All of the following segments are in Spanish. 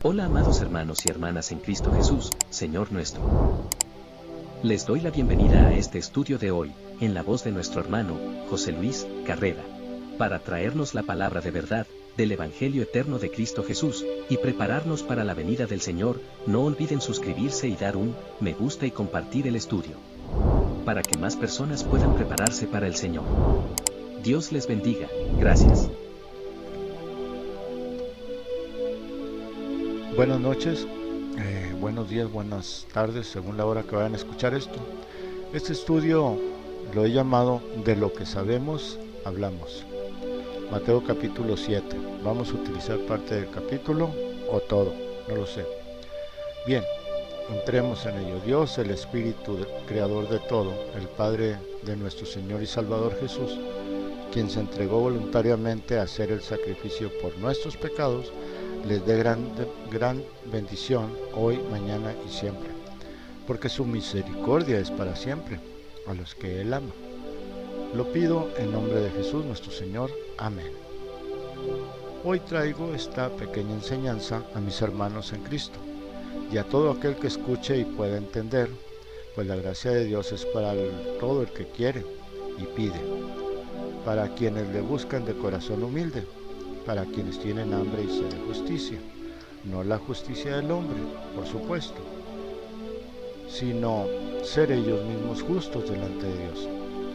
Hola amados hermanos y hermanas en Cristo Jesús, Señor nuestro. Les doy la bienvenida a este estudio de hoy, en la voz de nuestro hermano, José Luis Carrera, para traernos la palabra de verdad, del Evangelio eterno de Cristo Jesús, y prepararnos para la venida del Señor. No olviden suscribirse y dar un me gusta y compartir el estudio, para que más personas puedan prepararse para el Señor. Dios les bendiga. Gracias. Buenas noches, buenos días, buenas tardes, según la hora que vayan a escuchar esto. Este estudio lo he llamado De lo que sabemos, hablamos. Mateo capítulo 7. Vamos a utilizar parte del capítulo o todo, no lo sé. Bien, entremos en ello. Dios, el Espíritu creador de todo, el Padre de nuestro Señor y Salvador Jesús, quien se entregó voluntariamente a hacer el sacrificio por nuestros pecados, les dé gran bendición hoy, mañana y siempre, porque su misericordia es para siempre a los que Él ama. Lo pido en nombre de Jesús nuestro Señor. Amén. Hoy traigo esta pequeña enseñanza a mis hermanos en Cristo y a todo aquel que escuche y pueda entender, pues la gracia de Dios es para todo el que quiere y pide, para quienes le buscan de corazón humilde, para quienes tienen hambre y sed de justicia, no la justicia del hombre, por supuesto, sino ser ellos mismos justos delante de Dios.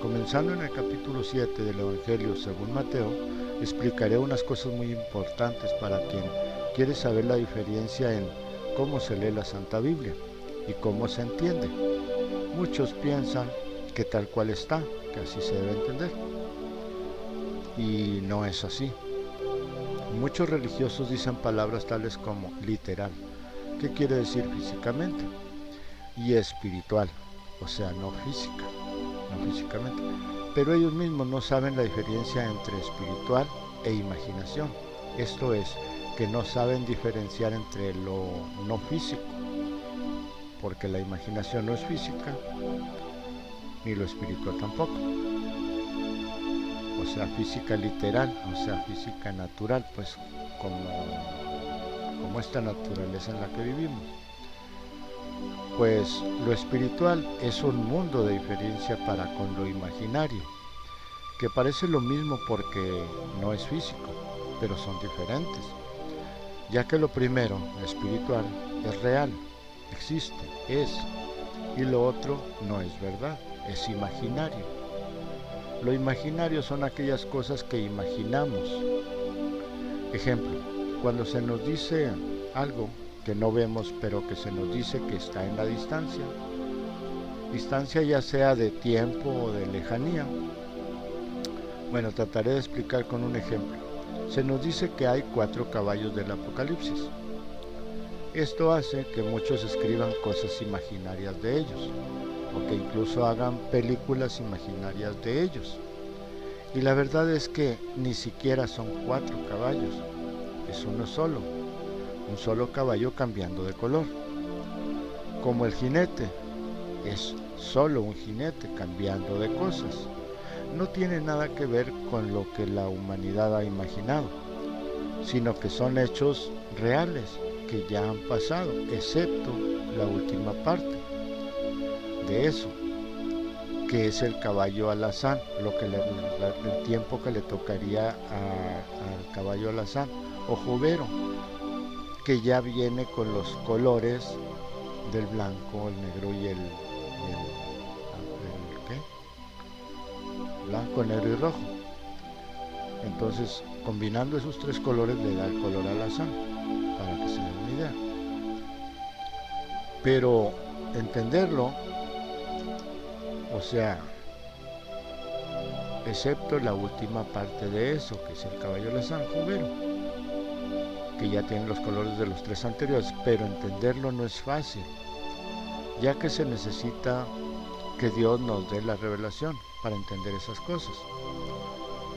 Comenzando en el capítulo 7 del Evangelio según Mateo, explicaré unas cosas muy importantes para quien quiere saber la diferencia en cómo se lee la Santa Biblia y cómo se entiende. Muchos piensan que tal cual está, que así se debe entender, y no es así. Muchos religiosos dicen palabras tales como literal, que quiere decir físicamente, y espiritual, o sea, no físicamente. Pero ellos mismos no saben la diferencia entre espiritual e imaginación. Esto es, que no saben diferenciar entre lo no físico, porque la imaginación no es física, ni lo espiritual tampoco. O sea, física literal, o sea, física natural, pues como esta naturaleza en la que vivimos. Pues lo espiritual es un mundo de diferencia para con lo imaginario, que parece lo mismo porque no es físico, pero son diferentes, ya que lo primero, espiritual, es real, existe, es, y lo otro no es verdad, es imaginario. Lo imaginario son aquellas cosas que imaginamos. Ejemplo, cuando se nos dice algo que no vemos, pero que se nos dice que está en la distancia ya sea de tiempo o de lejanía. Bueno, trataré de explicar con un ejemplo. Se nos dice que hay 4 caballos del Apocalipsis. Esto hace que muchos escriban cosas imaginarias de ellos, o que incluso hagan películas imaginarias de ellos. Y la verdad es que ni siquiera son 4 caballos, es uno solo, un solo caballo cambiando de color. Como el jinete, es solo un jinete cambiando de cosas. No tiene nada que ver con lo que la humanidad ha imaginado, sino que son hechos reales que ya han pasado, excepto la última parte de eso, que es el caballo alazán, el tiempo que le tocaría al caballo alazán o jovero, que ya viene con los colores del blanco, el negro y el ¿qué? Blanco, negro y rojo. Entonces, combinando esos 3 colores le da el color alazán, para que se den una idea. Pero entenderlo, o sea, excepto la última parte de eso, que es el caballo alazán jovero, que ya tiene los colores de los 3 anteriores, pero entenderlo no es fácil, ya que se necesita que Dios nos dé la revelación para entender esas cosas.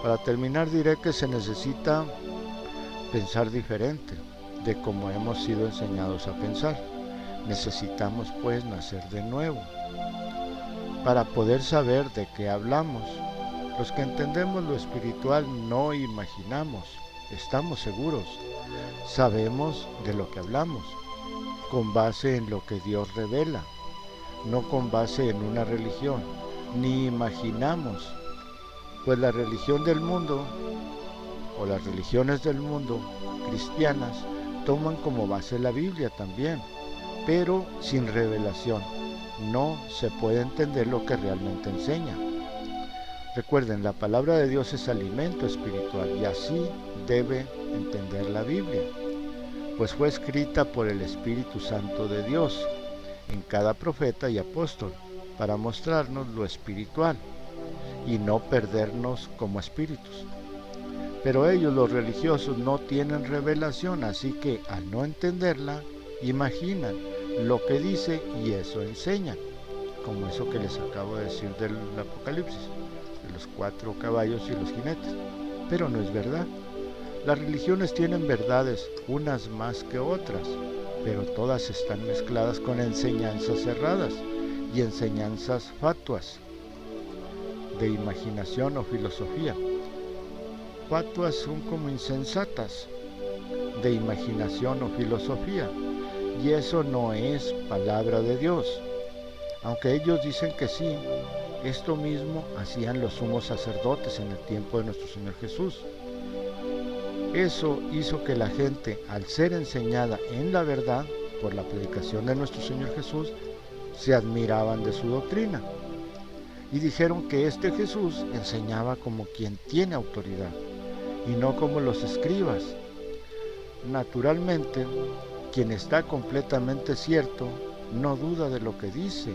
Para terminar, diré que se necesita pensar diferente de como hemos sido enseñados a pensar. Necesitamos pues nacer de nuevo para poder saber de qué hablamos. Los que entendemos lo espiritual no imaginamos, estamos seguros Sabemos de lo que hablamos, con base en lo que Dios revela, no con base en una religión, ni imaginamos, pues la religión del mundo o las religiones del mundo cristianas toman como base la Biblia también, pero sin revelación. No se puede entender lo que realmente enseña. Recuerden, la palabra de Dios es alimento espiritual y así debe entender la Biblia, pues fue escrita por el Espíritu Santo de Dios en cada profeta y apóstol para mostrarnos lo espiritual y no perdernos como espíritus. Pero ellos, los religiosos, no tienen revelación, así que al no entenderla, imaginan lo que dice y eso enseñan, como eso que les acabo de decir del Apocalipsis, de los 4 caballos y los jinetes. Pero no es verdad. Las religiones tienen verdades, unas más que otras, pero todas están mezcladas con enseñanzas cerradas y enseñanzas fatuas, de imaginación o filosofía. Fatuas son como insensatas, de imaginación o filosofía, y eso no es palabra de Dios. Aunque ellos dicen que sí, esto mismo hacían los sumos sacerdotes en el tiempo de nuestro Señor Jesús. Eso hizo que la gente, al ser enseñada en la verdad por la predicación de nuestro Señor Jesús, se admiraban de su doctrina y dijeron que este Jesús enseñaba como quien tiene autoridad y no como los escribas. Naturalmente, quien está completamente cierto no duda de lo que dice,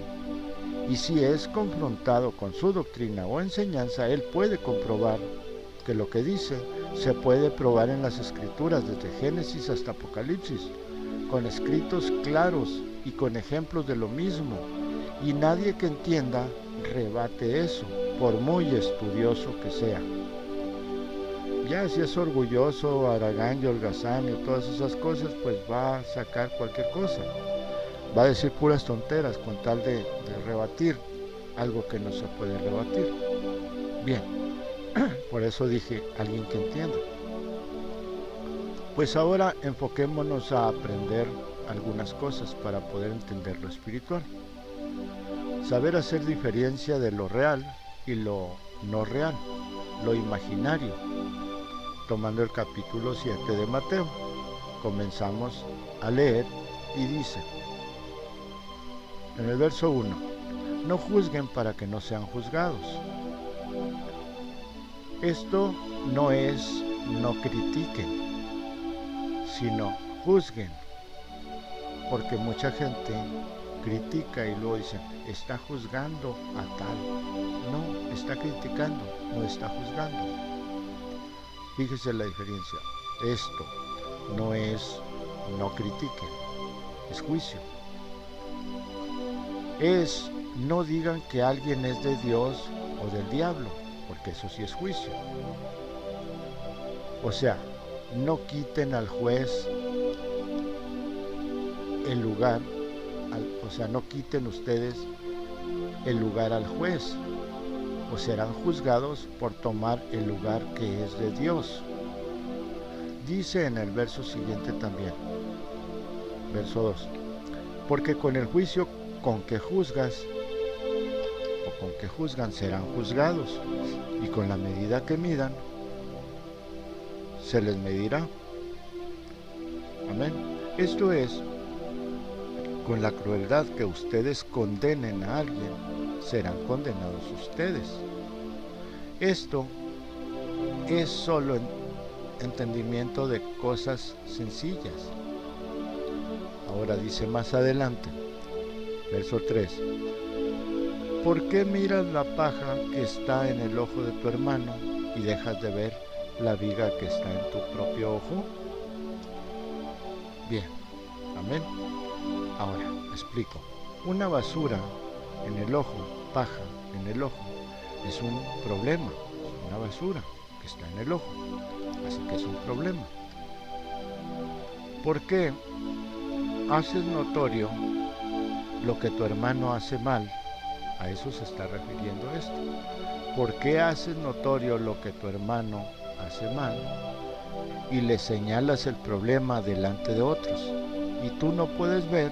y si es confrontado con su doctrina o enseñanza, él puede comprobar que lo que dice se puede probar en las Escrituras, desde Génesis hasta Apocalipsis, con escritos claros y con ejemplos de lo mismo, y nadie que entienda rebate eso, por muy estudioso que sea. Ya si es orgulloso, haragán y holgazán y todas esas cosas, pues va a sacar cualquier cosa, va a decir puras tonteras con tal de rebatir algo que no se puede rebatir. Bien, por eso dije alguien que entienda. Pues ahora enfoquémonos a aprender algunas cosas para poder entender lo espiritual. Saber hacer diferencia de lo real y lo no real, lo imaginario. Tomando el capítulo 7 de Mateo, comenzamos a leer y dice, en el verso 1, no juzguen para que no sean juzgados. Esto no es no critiquen, sino juzguen, porque mucha gente critica y luego dicen, está juzgando a tal. No, está criticando, no está juzgando. Fíjese la diferencia. Esto no es no critiquen, es juicio. Es no digan que alguien es de Dios o del diablo, porque eso sí es juicio. O sea, no quiten al juez el lugar, no quiten ustedes el lugar al juez, o serán juzgados por tomar el lugar que es de Dios. Dice en el verso siguiente también, verso 2, porque con el juicio con que juzgas o con que juzgan serán juzgados, y con la medida que midan se les medirá. Amén. Esto es, con la crueldad que ustedes condenen a alguien, serán condenados ustedes. Esto es solo entendimiento de cosas sencillas. Ahora dice más adelante, verso 3, ¿por qué miras la paja que está en el ojo de tu hermano y dejas de ver la viga que está en tu propio ojo? Bien, amén. Ahora, explico. Una basura en el ojo, paja en el ojo, es un problema, es una basura que está en el ojo, así que es un problema. ¿Por qué haces notorio lo que tu hermano hace mal? A eso se está refiriendo esto. ¿Por qué haces notorio lo que tu hermano hace mal? y le señalas el problema delante de otros, y tú no puedes ver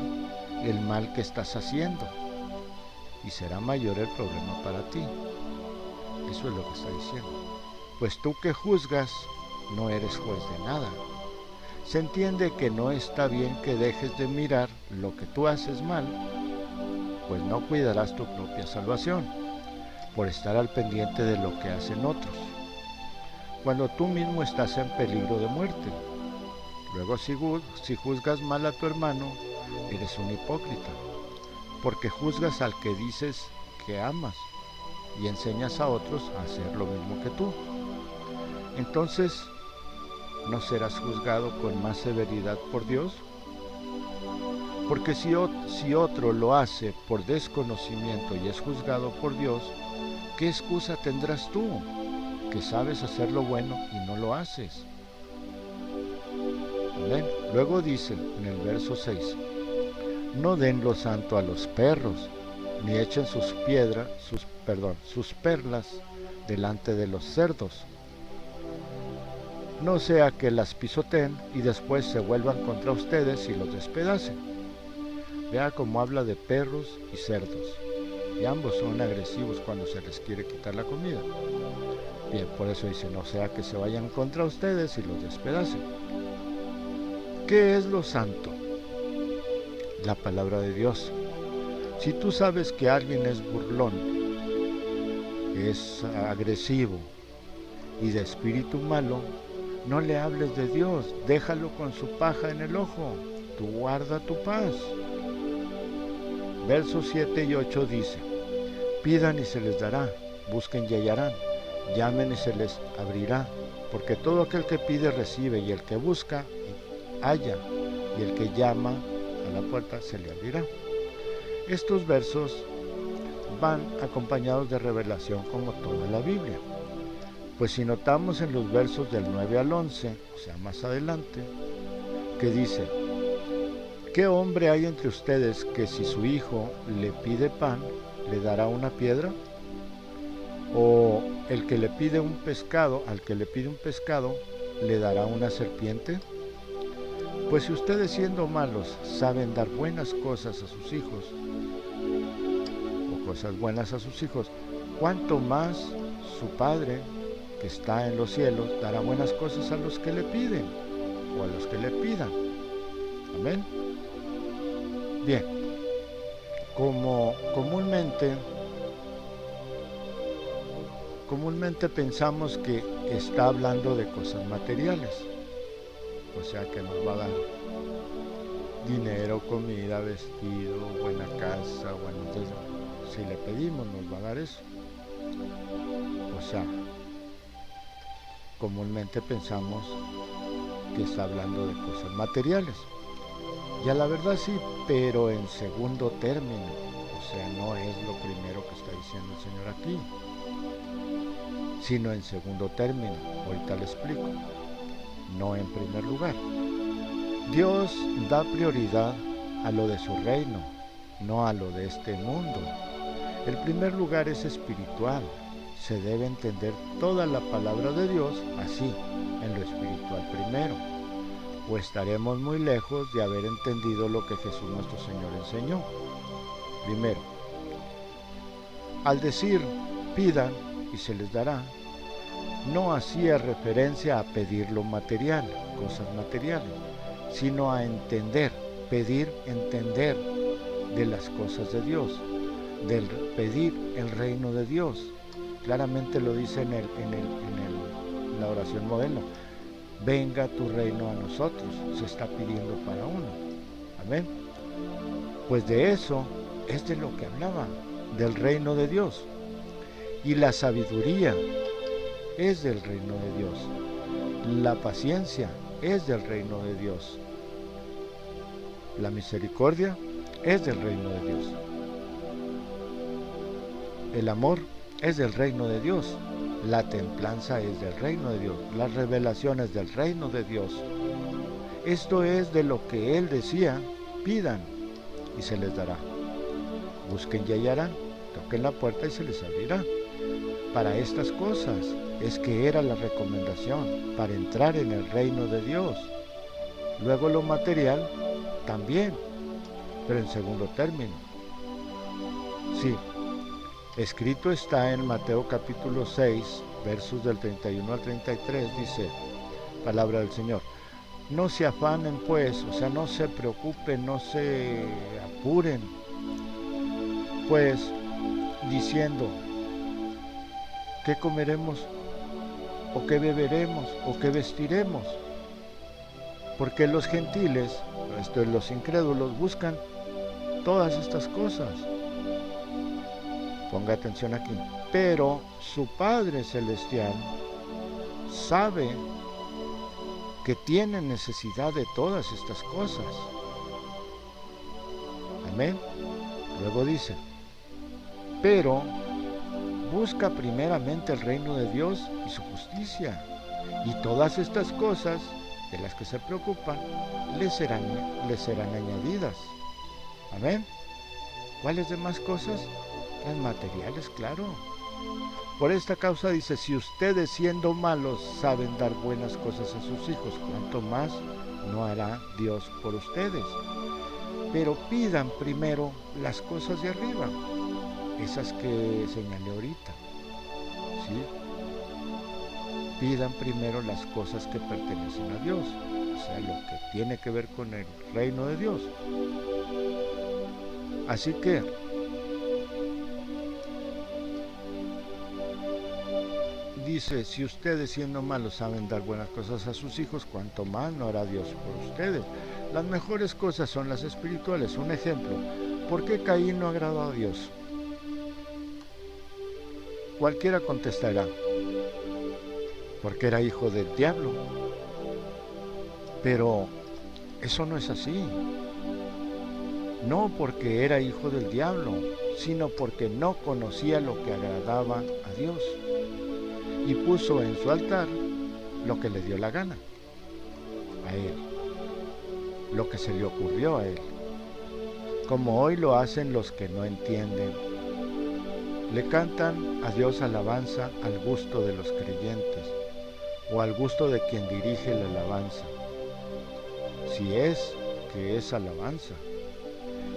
el mal que estás haciendo, y será mayor el problema para ti. Eso es lo que está diciendo. Pues tú que juzgas, no eres juez de nada. Se entiende que no está bien que dejes de mirar lo que tú haces mal, pues no cuidarás tu propia salvación, por estar al pendiente de lo que hacen otros, cuando tú mismo estás en peligro de muerte. Luego si juzgas mal a tu hermano, eres un hipócrita, porque juzgas al que dices que amas y enseñas a otros a hacer lo mismo que tú. Entonces, ¿no serás juzgado con más severidad por Dios? Porque si otro lo hace por desconocimiento y es juzgado por Dios, ¿qué excusa tendrás tú, que sabes hacer lo bueno y no lo haces? ¿Amén? Luego dice en el verso 6, no den lo santo a los perros, ni echen sus perlas delante de los cerdos, no sea que las pisoteen y después se vuelvan contra ustedes y los despedacen. Vea cómo habla de perros y cerdos, y ambos son agresivos cuando se les quiere quitar la comida. Bien, por eso dice, no sea que se vayan contra ustedes y los despedacen. ¿Qué es lo santo? La palabra de Dios. Si tú sabes que alguien es burlón, es agresivo y de espíritu malo, no le hables de Dios, déjalo con su paja en el ojo, tú guarda tu paz. Versos 7 y 8 dice, pidan y se les dará, busquen y hallarán, llamen y se les abrirá, porque todo aquel que pide recibe, y el que busca halla, y el que llama a la puerta se le abrirá. Estos versos van acompañados de revelación como toda la Biblia. Pues si notamos en los versos del 9 al 11, o sea, más adelante, que dice, ¿qué hombre hay entre ustedes que si su hijo le pide pan, le dará una piedra? ¿O el que le pide un pescado, al que le pide un pescado, le dará una serpiente? Pues si ustedes siendo malos saben dar buenas cosas a sus hijos, o cosas buenas a sus hijos, ¿cuánto más su Padre que está en los cielos dará buenas cosas a los que le piden o a los que le pidan? Amén. Bien, como comúnmente pensamos que está hablando de cosas materiales, o sea que nos va a dar dinero, comida, vestido, buena casa, si le pedimos nos va a dar eso. O sea, comúnmente pensamos que está hablando de cosas materiales. Y a la verdad sí, pero en segundo término. O sea, no es lo primero que está diciendo el Señor aquí, sino en segundo término. Ahorita le explico. No en primer lugar. Dios da prioridad a lo de su reino, no a lo de este mundo. El primer lugar es espiritual. Se debe entender toda la palabra de Dios así, en lo espiritual primero, o estaremos muy lejos de haber entendido lo que Jesús nuestro Señor enseñó. Primero, al decir pidan y se les dará, no hacía referencia a pedir lo material, cosas materiales, sino a entender, pedir, entender de las cosas de Dios, del pedir el reino de Dios. Claramente lo dice en la oración modelo. Venga tu reino a nosotros, se está pidiendo para uno. Amén. Pues de eso es de lo que hablaba, del reino de Dios. Y la sabiduría es del reino de Dios. La paciencia es del reino de Dios. La misericordia es del reino de Dios. El amor es del reino de Dios. La templanza es del reino de Dios. Las revelaciones del reino de Dios. Esto es de lo que Él decía, pidan y se les dará. Busquen y hallarán, toquen la puerta y se les abrirá. Para estas cosas, es que era la recomendación para entrar en el reino de Dios. Luego lo material también, pero en segundo término. Sí, escrito está en Mateo capítulo 6, versos del 31 al 33, dice, palabra del Señor. No se afanen pues, o sea, no se preocupen, no se apuren, pues diciendo, ¿qué comeremos? ¿O qué beberemos? ¿O qué vestiremos? Porque los gentiles, esto es los incrédulos, buscan todas estas cosas. Ponga atención aquí. Pero su Padre Celestial sabe que tienen necesidad de todas estas cosas. Amén. Luego dice, pero busca primeramente el reino de Dios y su justicia, y todas estas cosas de las que se preocupan les serán añadidas. Amén. ¿Cuáles demás cosas? Las materiales, claro. Por esta causa dice, si ustedes siendo malos saben dar buenas cosas a sus hijos, ¿cuánto más no hará Dios por ustedes? Pero pidan primero las cosas de arriba, esas que señalé ahorita, ¿sí? Pidan primero las cosas que pertenecen a Dios, o sea, lo que tiene que ver con el reino de Dios. Así que dice, si ustedes siendo malos saben dar buenas cosas a sus hijos, cuánto más no hará Dios por ustedes. Las mejores cosas son las espirituales. Un ejemplo, ¿por qué Caín no agradó a Dios? Cualquiera contestará, porque era hijo del diablo. Pero eso no es así. No porque era hijo del diablo, sino porque no conocía lo que agradaba a Dios. Y puso en su altar lo que le dio la gana a él, lo que se le ocurrió a él, como hoy lo hacen los que no entienden. Le cantan a Dios alabanza al gusto de los creyentes o al gusto de quien dirige la alabanza, si es que es alabanza,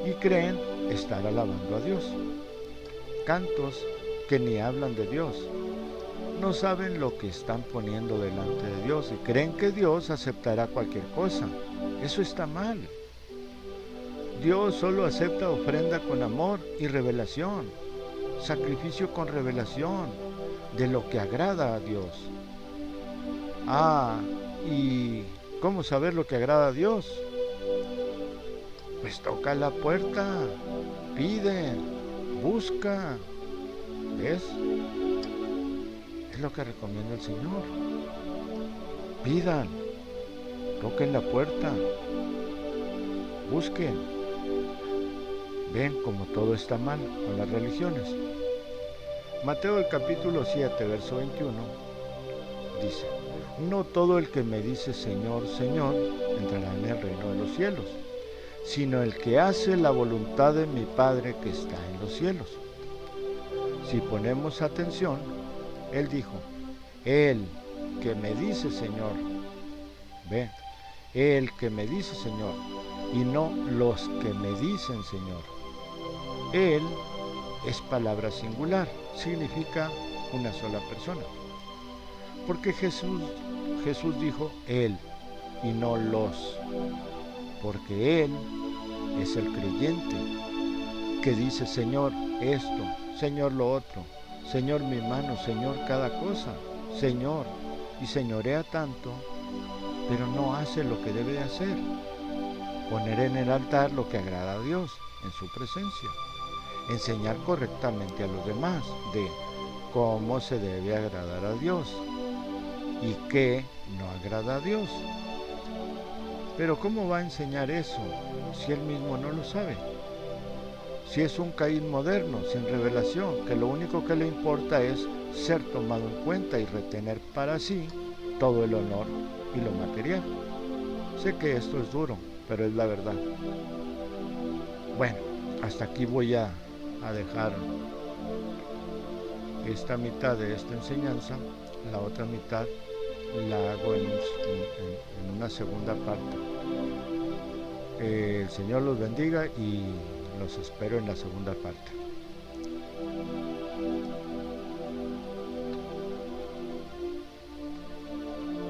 y creen estar alabando a Dios. Cantos que ni hablan de Dios. No saben lo que están poniendo delante de Dios y creen que Dios aceptará cualquier cosa. Eso está mal. Dios solo acepta ofrenda con amor y revelación, sacrificio con revelación de lo que agrada a Dios. ¿Y cómo saber lo que agrada a Dios? Pues toca la puerta, pide, busca. ¿Ves? Es lo que recomienda el Señor. Pidan, toquen la puerta, busquen. Ven como todo está mal con las religiones. Mateo el capítulo 7, verso 21, dice, no todo el que me dice Señor, Señor, entrará en el reino de los cielos, sino el que hace la voluntad de mi Padre que está en los cielos. Si ponemos atención, Él dijo, el que me dice Señor, ve, el que me dice Señor, y no los que me dicen Señor. Él es palabra singular, significa una sola persona. Porque Jesús dijo Él y no los, porque Él es el creyente que dice Señor esto, Señor lo otro, Señor mi mano, Señor cada cosa, Señor, y señorea tanto, pero no hace lo que debe de hacer, poner en el altar lo que agrada a Dios en su presencia, enseñar correctamente a los demás de cómo se debe agradar a Dios y qué no agrada a Dios. Pero ¿cómo va a enseñar eso si él mismo no lo sabe? Si es un Caín moderno, sin revelación, que lo único que le importa es ser tomado en cuenta y retener para sí todo el honor y lo material. Sé que esto es duro, pero es la verdad. Bueno, hasta aquí voy a dejar esta mitad de esta enseñanza la otra mitad la hago en una segunda parte. El Señor los bendiga y los espero en la segunda parte.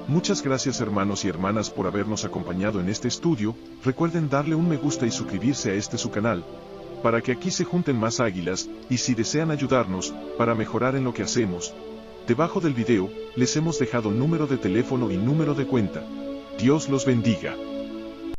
Muchas gracias hermanos y hermanas por habernos acompañado en este estudio. Recuerden darle un me gusta y suscribirse a su canal, para que aquí se junten más águilas, y si desean ayudarnos, para mejorar en lo que hacemos, debajo del video, les hemos dejado número de teléfono y número de cuenta. Dios los bendiga.